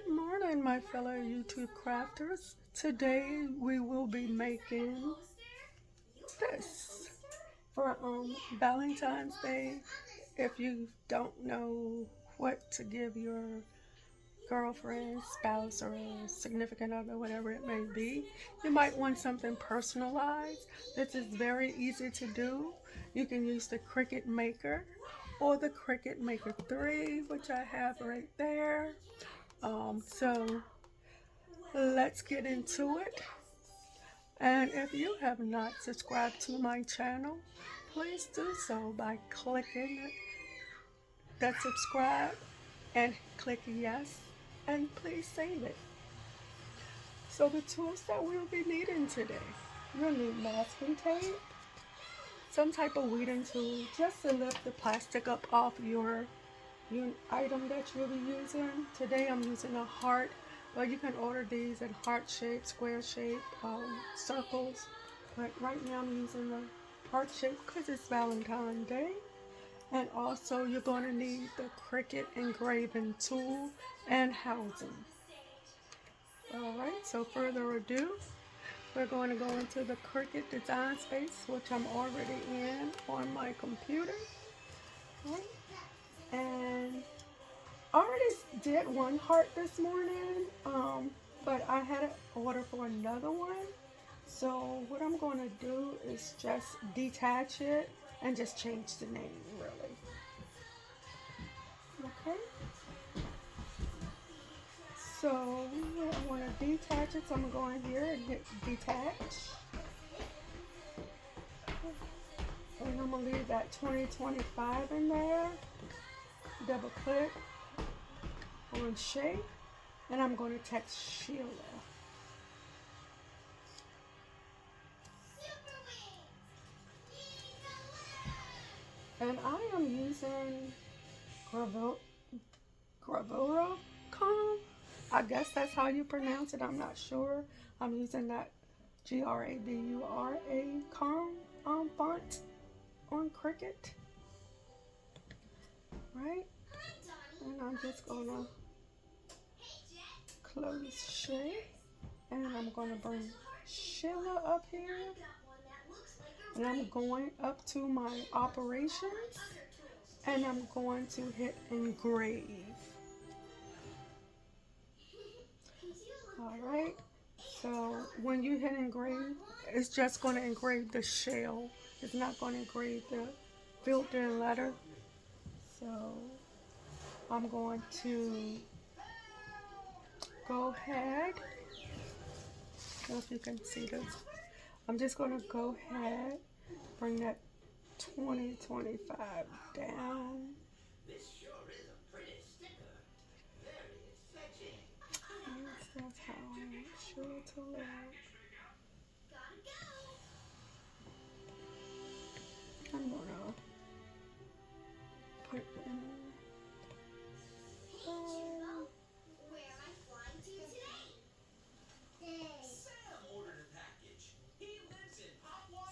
Good morning, my fellow YouTube crafters. Today we will be making this for Valentine's Day. If you don't know what to give your girlfriend, spouse, or significant other, whatever it may be, you might want something personalized. This is very easy to do. You can use the Cricut Maker or the Cricut Maker 3, which I have right there. So let's get into it. And if you have not subscribed to my channel, please do so by clicking that subscribe and click yes, and please save it. So the tools that we'll be needing today: you'll need masking tape, some type of weeding tool just to lift the plastic up off your item that you'll be using. Today I'm using a heart, but you can order these in heart shape, square shape, circles. But right now I'm using the heart shape because it's Valentine's Day. And also you're going to need the Cricut engraving tool and housing. Alright, so further ado, we're going to go into the Cricut design space, which I'm already in on my computer. Right. And I already did one heart this morning, but I had an order for another one. So what I'm going to do is just detach it and just change the name, really. Okay. So I want to detach it, so I'm going to go in here and hit detach. And I'm going to leave that 2025 in there. Double click on shape, and I'm going to text Sheila. And I am using Gravura comb. I guess that's how you pronounce it. I'm not sure. I'm using that Gravura comb font on Cricut. Right? And I'm just gonna close shape, and I'm gonna bring Sheila up here, and I'm going up to my operations, and I'm going to hit engrave. Alright, so when you hit engrave, it's just going to engrave the shell. It's not going to engrave the built-in letter. So I'm going to go ahead, I don't know if you can see this. I'm just going to go ahead, bring that 2025 down. This sure is a pretty sticker. Very fetching. Yes, that's how I want sure to look. I'm going to put in.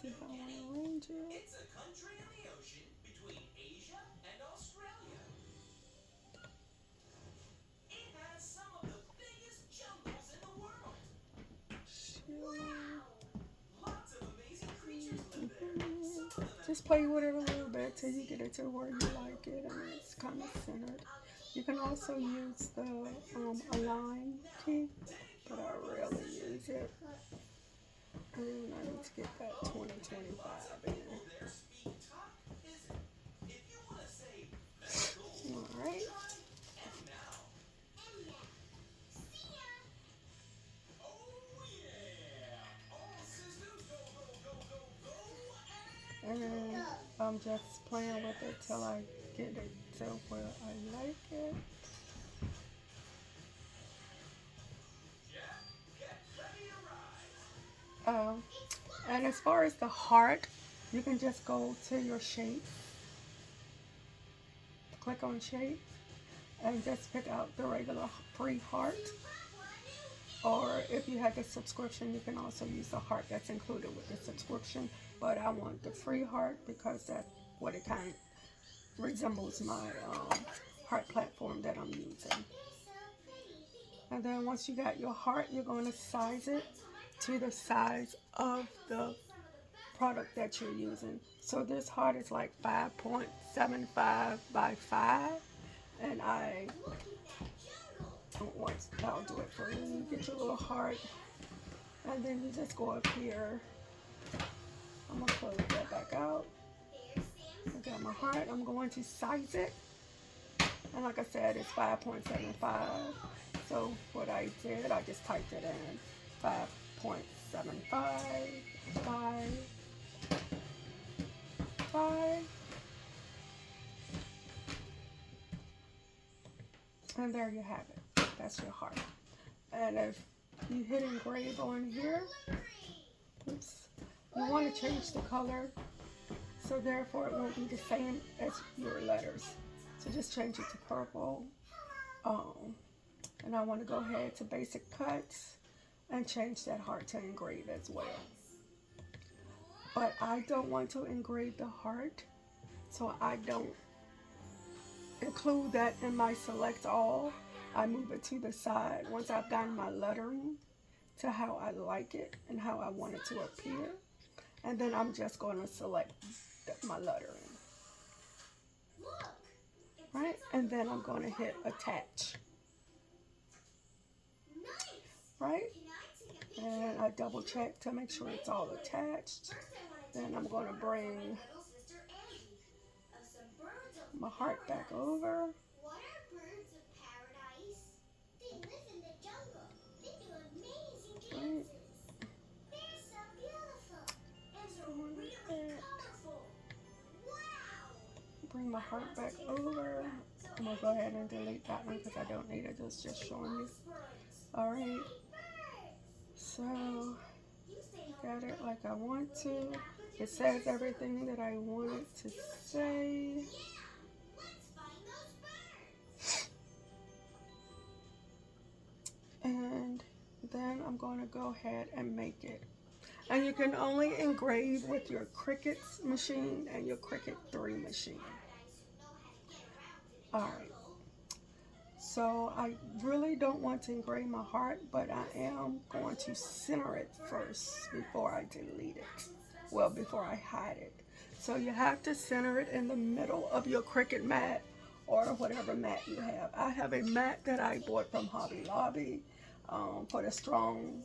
See how I arrange it. It's a country in the ocean between Asia and Australia. It has some of the biggest jungles in the world. Wow. Lots of amazing creatures live there. Just play with it a little bit till you get it to where you like it and it's kind of centered. You can also use the align key, but I rarely use it. And I need to get that 2025 in. Alright. And I'm just playing with it till I get it to where I like it. And as far as the heart, you can just go to your shape, click on shape, and just pick out the regular free heart. Or if you have the subscription, you can also use the heart that's included with the subscription. But I want the free heart because that's what it kind of resembles my heart platform that I'm using. And then once you got your heart, you're going to size it to the size of the product that you're using. So this heart is like 5.75 by 5, and I'll do it for you. You get your little heart, and then you just go up here. I'm gonna close that back out. I got my heart. I'm going to size it, and like I said, it's 5.75. So what I did, I just typed it in 5.75 by 5, and there you have it. That's your heart. And if you hit engrave on here, oops, you want to change the color, so therefore it won't be the same as your letters. So just change it to purple. And I want to go ahead to basic cuts and change that heart to engrave as well. But I don't want to engrave the heart, so I don't include that in my select all. I move it to the side once I've gotten my lettering to how I like it and how I want it to appear. And then I'm just going to select my lettering. Right? And then I'm going to hit attach. Right? And I double check to make sure it's all attached. Then I'm going to bring my heart back over. Right. Bring my heart back over. I'm going to go ahead and delete that one because I don't need it. It's just showing you. Alright. So, got it like I want to. It says everything that I want it to say. And then I'm going to go ahead and make it. And you can only engrave with your Cricut machine and your Cricut 3 machine. Alright. So I really don't want to engrave my heart, but I am going to center it first before I delete it. Well, before I hide it. So you have to center it in the middle of your Cricut mat or whatever mat you have. I have a mat that I bought from Hobby Lobby for the strong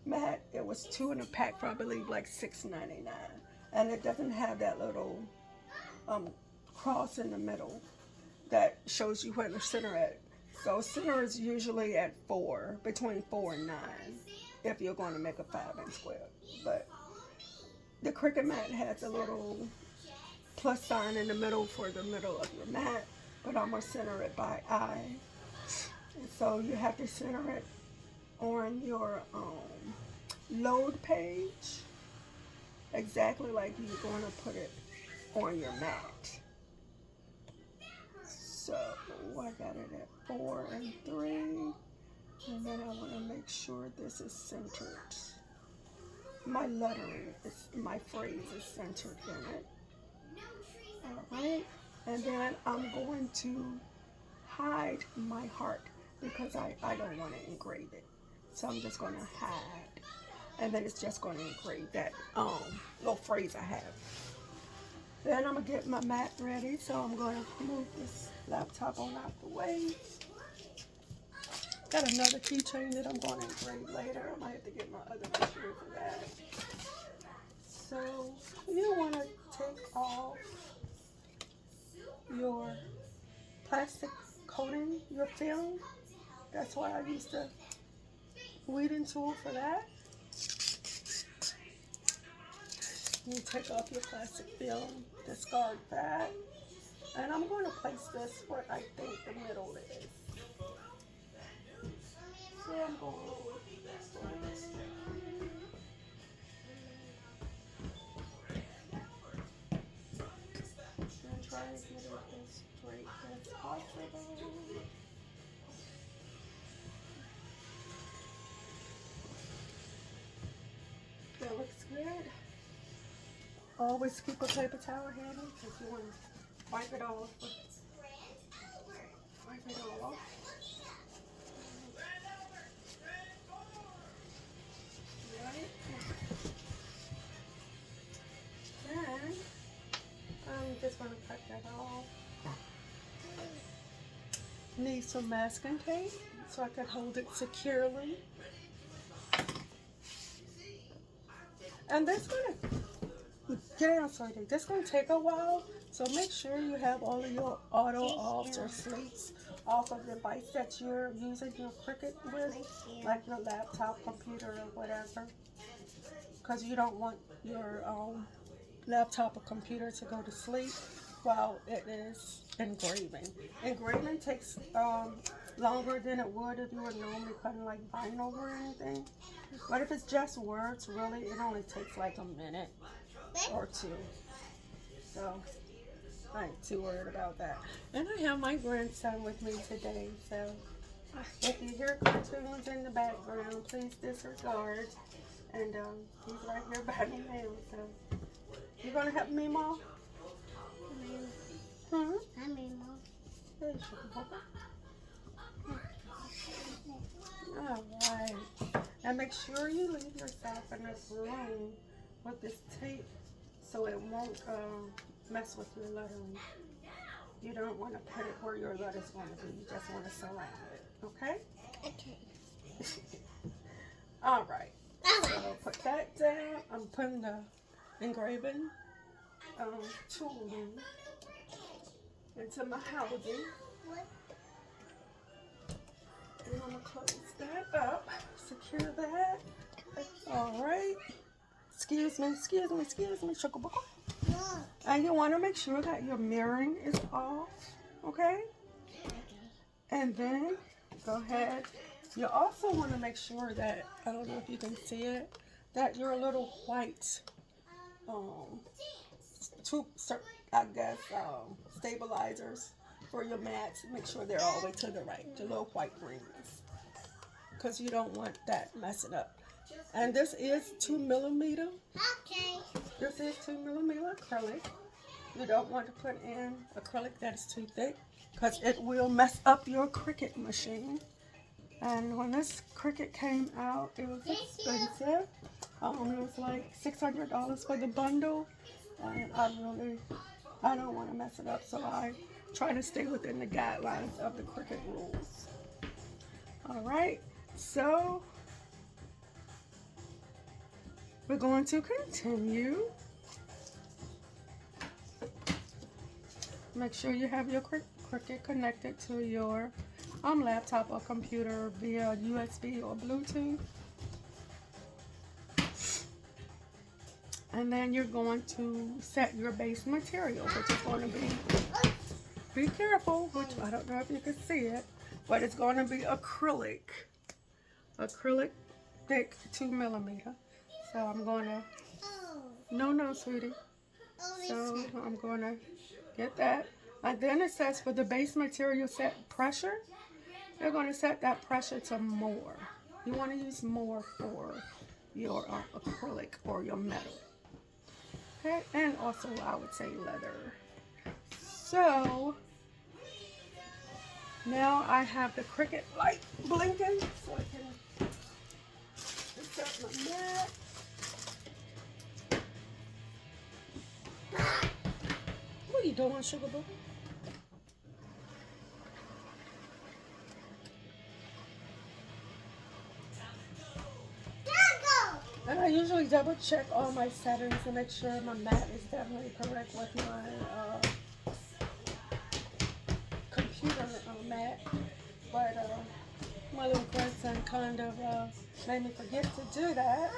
mat. It was 2 in a pack for, I believe, like $6.99. And it doesn't have that little cross in the middle that shows you where to center it. So center is usually at 4, between 4 and 9, if you're going to make a 5-inch square. But the Cricut mat has a little plus sign in the middle for the middle of your mat, but I'm going to center it by eye. And so you have to center it on your load page, exactly like you're going to put it on your mat. So I got it at 4 and 3, and then I want to make sure this is centered. My lettering, my phrase is centered in it. Alright, and then I'm going to hide my heart because I don't want to engrave it. So I'm just going to hide, and then it's just going to engrave that little phrase I have. Then I'm going to get my mat ready, so I'm going to move this laptop on out the way. Got another keychain that I'm going to engrave later. I might have to get my other machine for that. So you want to take off your plastic coating, your film. That's why I used the weeding tool for that. You take off your plastic film, discard that, and I'm going to place this where I think the middle is. So I'm going with this one. And try to get it as straight as possible. That looks good. Always keep a paper towel handy because you want to wipe it off. Wipe it all off. need some masking tape so I can hold it securely. And this gonna get out, sweetie. This gonna take a while, so make sure you have all of your auto offs or sleeps off of the device that you're using your Cricut with, like your laptop, computer, or whatever, because you don't want your laptop or computer to go to sleep while it is engraving. Engraving takes longer than it would if you were normally putting like vinyl or anything. But if it's just words, really, it only takes like a minute or two. So I ain't too worried about that. And I have my grandson with me today, so if you hear cartoons in the background, please disregard. And he's right here by me now, so you gonna help me, Mom? Hmm? I'm Mom. There you go. Alright. And make sure you leave yourself enough room with this tape so it won't mess with your lettering. You don't want to put it where your letter's going to be. You just want to surround it. Okay? Okay. Alright. So put that down. I'm putting the engraving tool into my housing. And I'm going to close that up. Secure that. Alright. Excuse me, sugar boy. And you want to make sure that your mirroring is off. Okay? And then go ahead. You also want to make sure that, I don't know if you can see it, that your little white stabilizers for your mats, make sure they're all the way to the right, the little white rings, because you don't want that messing up. And this is 2mm. Okay. This is 2mm acrylic. You don't want to put in acrylic that is too thick, because it will mess up your Cricut machine. And when this Cricut came out, it was expensive. It was like $600 for the bundle, and I don't want to mess it up, so I try to stay within the guidelines of the Cricut rules. All right, so we're going to continue. Make sure you have your Cricut connected to your laptop or computer via USB or Bluetooth. And then you're going to set your base material, which is going to be careful, which I don't know if you can see it, but it's going to be acrylic thick 2mm. So I'm going to, no, sweetie. So I'm going to get that. And then it says for the base material set pressure, you're going to set that pressure to more. You want to use more for your acrylic or your metal. Okay, and also I would say leather. So now I have the Cricut light blinking, so I can insert my mat. What are you doing, sugar boo? And I usually double check all my settings to make sure my mat is definitely correct with my computer mat. But my little grandson kind of made me forget to do that.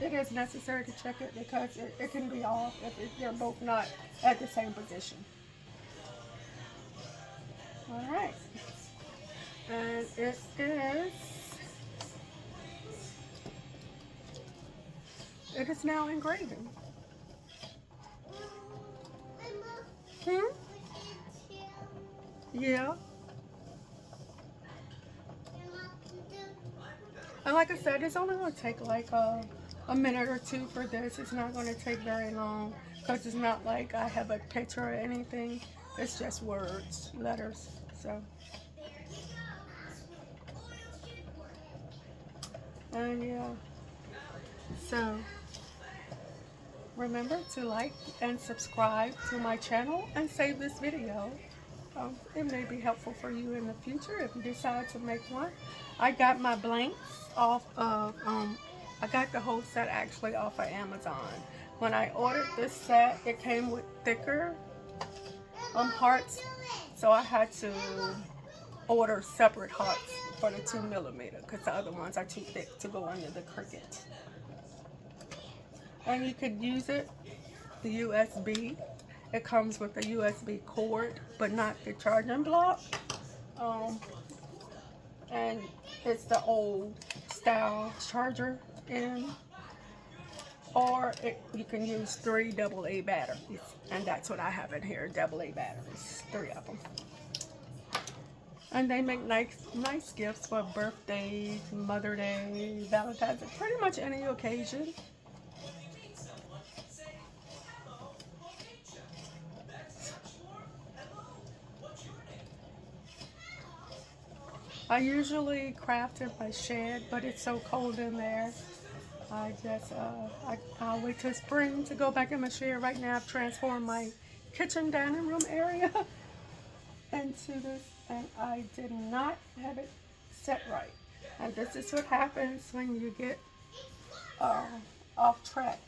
It is necessary to check it because it can be off if they're both not at the same position. Alright, and it is now engraving. Yeah. And like I said, it's only going to take like a minute or two for this. It's not going to take very long because it's not like I have a picture or anything. It's just words, letters. So, and yeah, so remember to like and subscribe to my channel and save this video. It may be helpful for you in the future if you decide to make one. I got my blanks off of, I got the whole set actually off of Amazon. When I ordered this set, it came with thicker hearts, so I had to order separate hearts for the 2mm because the other ones are too thick to go under the Cricut. And you could use it, the USB. It comes with a USB cord, but not the charging block. And it's the old style charger in. Or you can use 3 AA batteries. And that's what I have in here, AA batteries. 3 of them. And they make nice gifts for birthdays, Mother's Day, Valentine's Day, pretty much any occasion. I usually craft in my shed, but it's so cold in there. I'll wait till spring to go back in my shed. Right now I've transformed my kitchen dining room area into this, and I did not have it set right. And this is what happens when you get off track.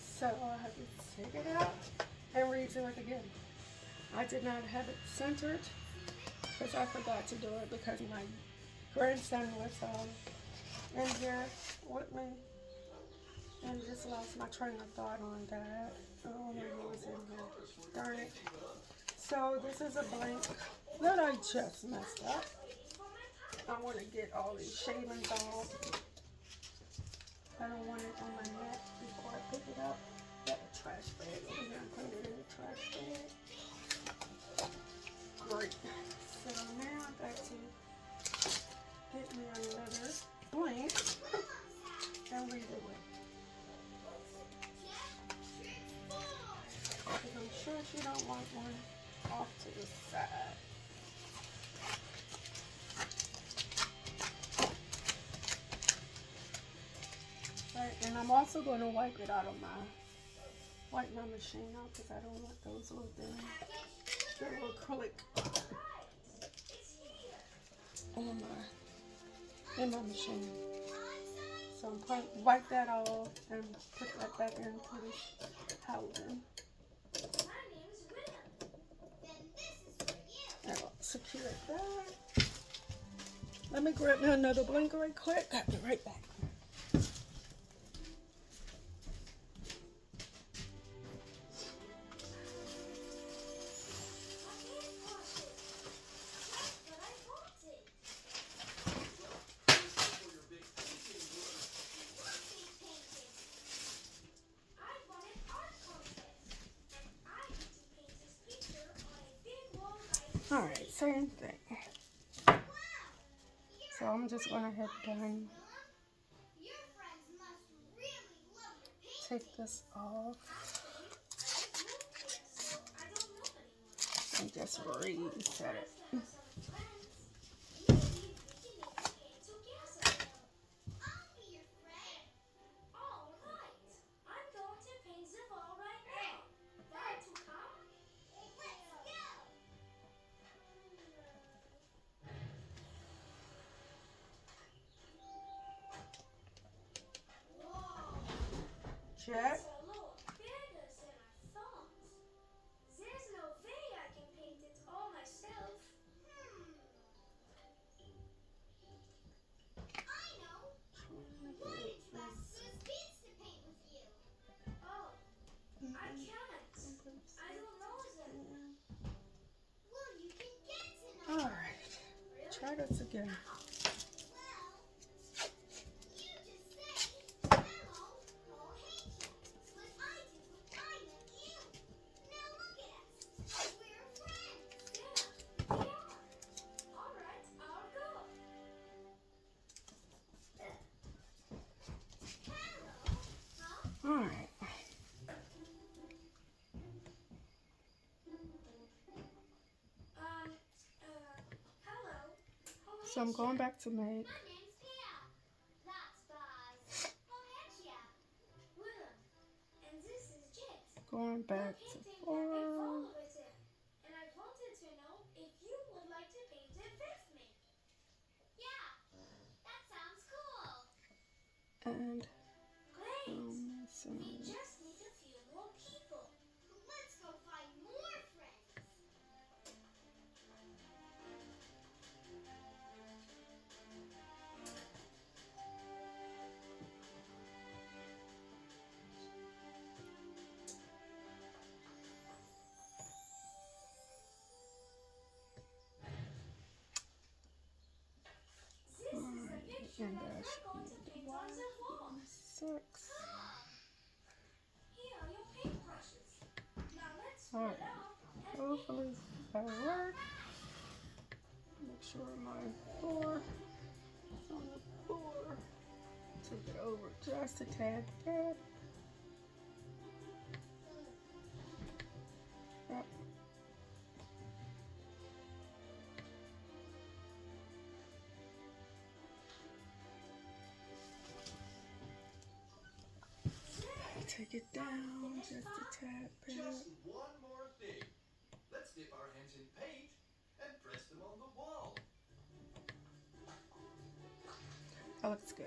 So I have to take it out and redo it again. I did not have it centered because I forgot to do it because my grandson was in here with me and just lost my train of thought on that. Oh, maybe it was in here. Darn it. So this is a blank that I just messed up. I want to get all these shavings off. I don't want it on my neck before I pick it up. Got a trash bag over here and put it in the trash bag. Great. So now I've got to get me another blank and redo it. Because I'm sure she don't want one off to the side. Right, and I'm also going to wipe it out of my machine out because I don't want those little things, the little acrylic in my machine. So I'm going to wipe that off and put that back into this housing. I'll secure that. Let me grab me another blanket right quick. I'll be right back. Alright, same thing. So I'm just going to head down, take this off, and just reset it. Check. A lot bigger than I thought. There's no way I can paint it all myself. I know. Why don't you ask Miss Beans to paint with you? Oh, I can't. I don't know them. Well, you can get to know. Alright, try this again. Alright. Hello. So I'm going back to make Going back to 4. And I wanted to know if you would like to paint it with me. Yeah, that sounds cool. And Great. so We just need a few more people. Let's go find more friends. This is the picture and that that we're going to paint on the wall. 6. Here are your paintbrushes. Now let's All spread right. out and Hopefully that'll work. Make sure my 4 is on the 4. Take it over just a tad bit. Yep. Take it down just a tad bit. Just one more thing. Let's dip our hands in paint and press them on the wall. That looks good.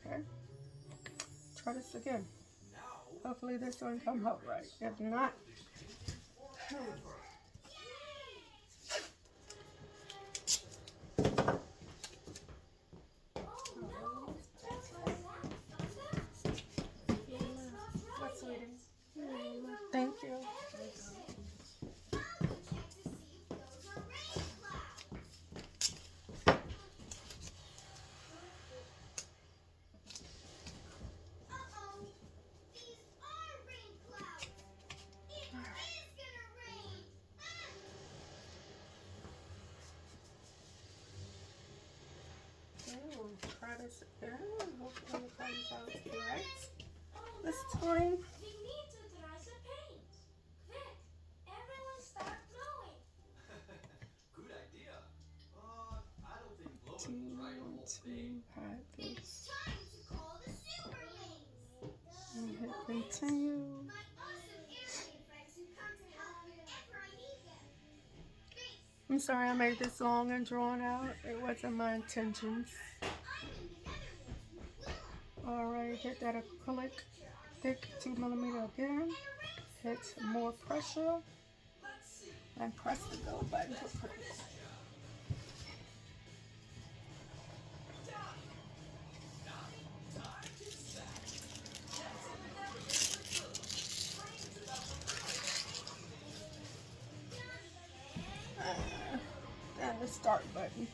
Okay. Try this again. Now, Hopefully this one come out right. If not, thank you. Try this again. Hopefully it comes out right this time. We need to dry some paint. Quick, everyone start blowing. good idea. I don't think blowing will dry the whole thing. Hide this It's time to call the super wings. and hit continue. My awesome airplane friends who come to help whenever I need them. Grace, I'm sorry I made this long and drawn out. It wasn't my intentions. I'm in the Netherlands with Willa. Alright, hit that acrylic thick 2mm again. Hit more pressure and press the go button for pressure. And the start button.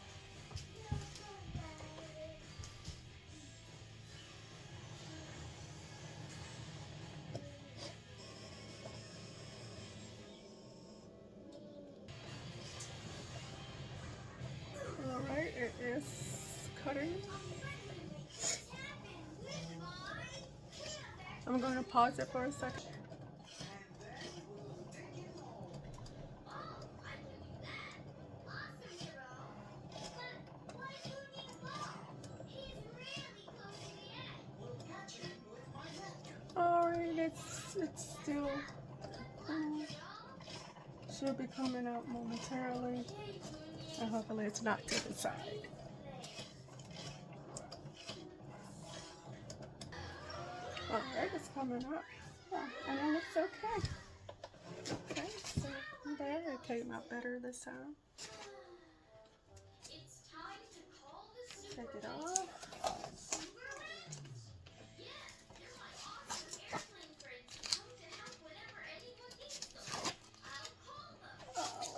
Alright, it is cutting. I'm going to pause it for a second. Alright, it's still should be coming out momentarily, and hopefully it's not to the side. Alright, it's coming up. Yeah, and it looks okay. Okay, so there, it came out better this time. It's time to call the super Take it wings. off. Super wings? Yeah, they're my awesome airplane friends who come to help whenever anyone needs them. I'll call them.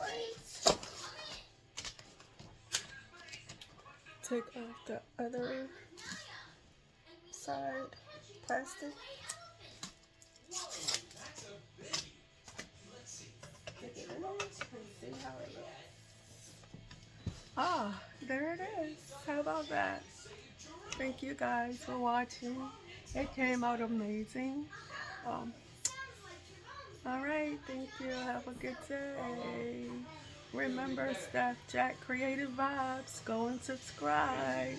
Alright. Come in. Take off the other Naya, and we side plastic. Whoa, that's a biggie. Let's see. Take it in and see how it looks. Ah, there it is. How about that? Thank you guys for watching. It came out amazing. Alright, thank you. Have a good day. Remember, Steph Jack Creative Vibes. Go and subscribe.